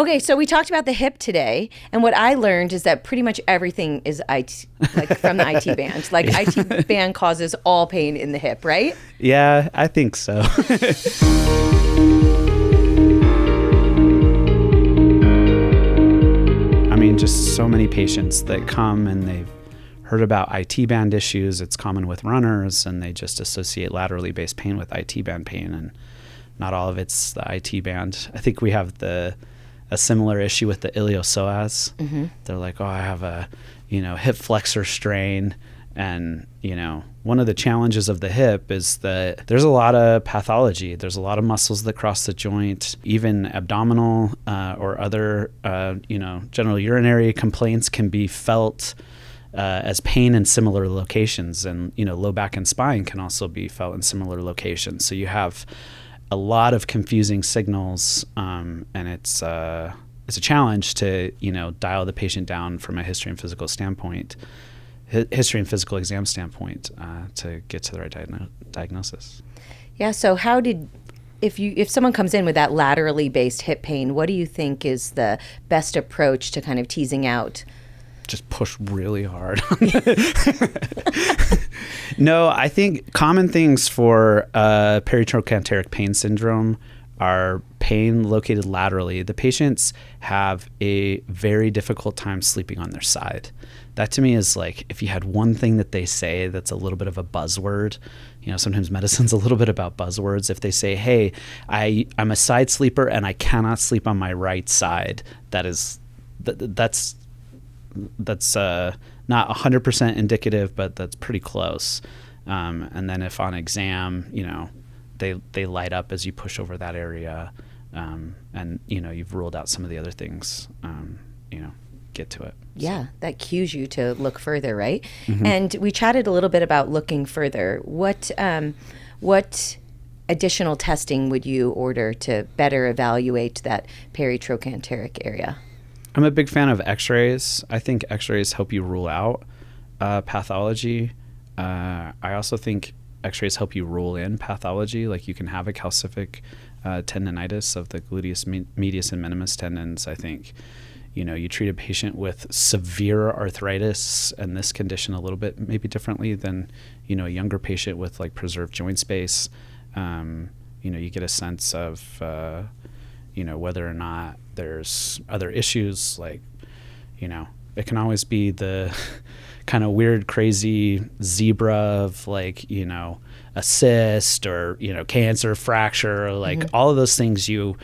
Okay, so we talked about the hip today, and what I learned is that pretty much everything is IT, like from the IT band. Like IT band causes all pain in the hip, right? Yeah, I think so. I mean, just so many patients that come and they've heard about IT band issues. It's common with runners, and they just associate laterally based pain with IT band pain, and not all of it's the IT band. I think we have a similar issue with the iliopsoas. Mm-hmm. They're like, oh, I have a, hip flexor strain. And, one of the challenges of the hip is that there's a lot of pathology. There's a lot of muscles that cross the joint. Even abdominal or other, general urinary complaints can be felt as pain in similar locations. And, low back and spine can also be felt in similar locations. So you have a lot of confusing signals, and it's a challenge to, dial the patient down from a history and physical exam standpoint to get to the right diagnosis. Yeah. So if someone comes in with that laterally based hip pain, what do you think is the best approach to kind of teasing out? Just push really hard. No, I think common things for peritrochanteric pain syndrome are pain located laterally. The patients have a very difficult time sleeping on their side. That to me is like, if you had one thing that they say that's a little bit of a buzzword, sometimes medicine's a little bit about buzzwords. If they say, hey, I'm a side sleeper and I cannot sleep on my right side, that's not 100% indicative, but that's pretty close. And then if on exam, they light up as you push over that area, and you've ruled out some of the other things, get to it. Yeah, that cues you to look further, right? Mm-hmm. And we chatted a little bit about looking further. What additional testing would you order to better evaluate that peritrochanteric area? I'm a big fan of x-rays. I think x-rays help you rule out pathology. I also think x-rays help you rule in pathology. Like you can have a calcific tendinitis of the gluteus medius and minimus tendons. I think, you treat a patient with severe arthritis and this condition a little bit maybe differently than, a younger patient with like preserved joint space. You get a sense of, whether or not there's other issues, like, it can always be the kind of weird, crazy zebra of like, a cyst or, cancer, fracture, or like all of those things you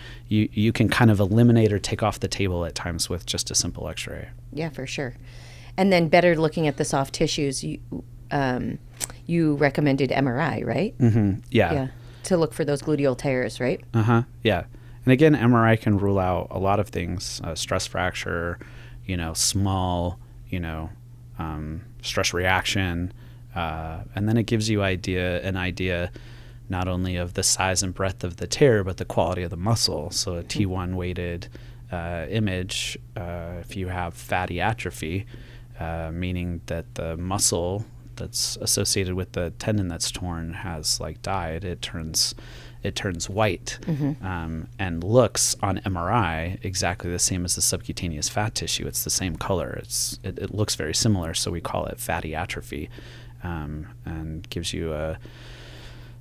can kind of eliminate or take off the table at times with just a simple x-ray. Yeah, for sure. And then better looking at the soft tissues, you recommended MRI, right? Mm-hmm. Yeah. To look for those gluteal tears, right? Uh-huh. Yeah. And again, MRI can rule out a lot of things, stress fracture, small, stress reaction. And then it gives you an idea not only of the size and breadth of the tear, but the quality of the muscle. So a T1 weighted image, if you have fatty atrophy, meaning that the muscle that's associated with the tendon that's torn has like died, it turns white, and looks on MRI exactly the same as the subcutaneous fat tissue. It's the same color. It looks very similar, so we call it fatty atrophy, and gives you a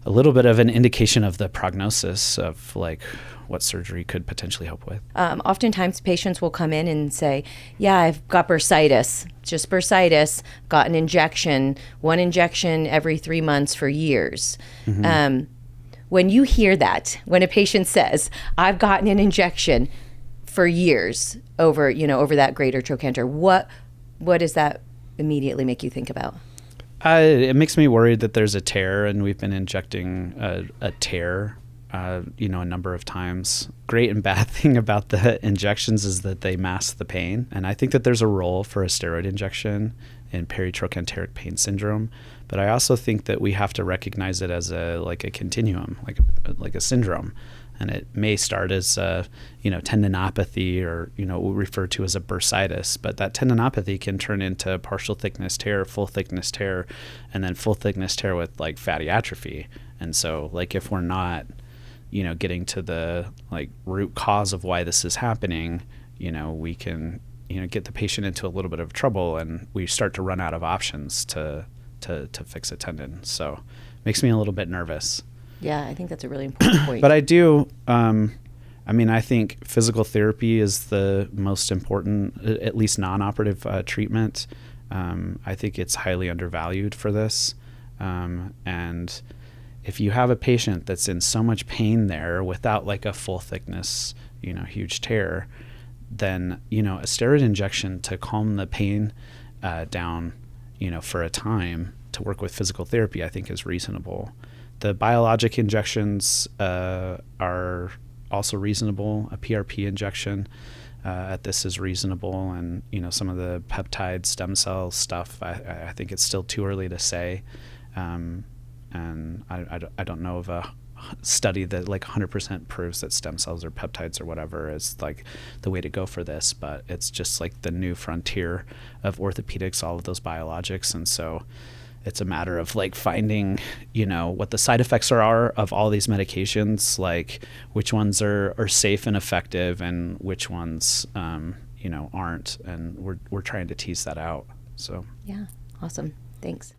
little bit of an indication of the prognosis of like what surgery could potentially help with. Oftentimes patients will come in and say, yeah, I've got bursitis, just bursitis, got an injection, one injection every 3 months for years. Mm-hmm. When you hear that, when a patient says, I've gotten an injection for years over that greater trochanter, what does that immediately make you think about? It makes me worried that there's a tear, and we've been injecting a tear, a number of times. Great and bad thing about the injections is that they mask the pain. And I think that there's a role for a steroid injection in peritrochanteric pain syndrome. But I also think that we have to recognize it as a continuum, like a syndrome. And it may start as tendinopathy, or what we refer to as a bursitis. But that tendinopathy can turn into partial thickness tear, full thickness tear, and then full thickness tear with like fatty atrophy. And so like if we're not getting to the like root cause of why this is happening, we can, get the patient into a little bit of trouble, and we start to run out of options to fix a tendon. So it makes me a little bit nervous. Yeah, I think that's a really important point. But I do, I think physical therapy is the most important, at least non-operative treatment. I think it's highly undervalued for this. And if you have a patient that's in so much pain there without like a full thickness, huge tear, then, a steroid injection to calm the pain down, for a time to work with physical therapy, I think is reasonable. The biologic injections are also reasonable. A PRP injection at this is reasonable. And, some of the peptide stem cell stuff, I think it's still too early to say. And I don't know of a study that like 100% proves that stem cells or peptides or whatever is like the way to go for this, but it's just like the new frontier of orthopedics, all of those biologics. And so it's a matter of like finding, what the side effects are of all these medications, like which ones are safe and effective and which ones, aren't. And we're trying to tease that out. So. Yeah. Awesome. Thanks.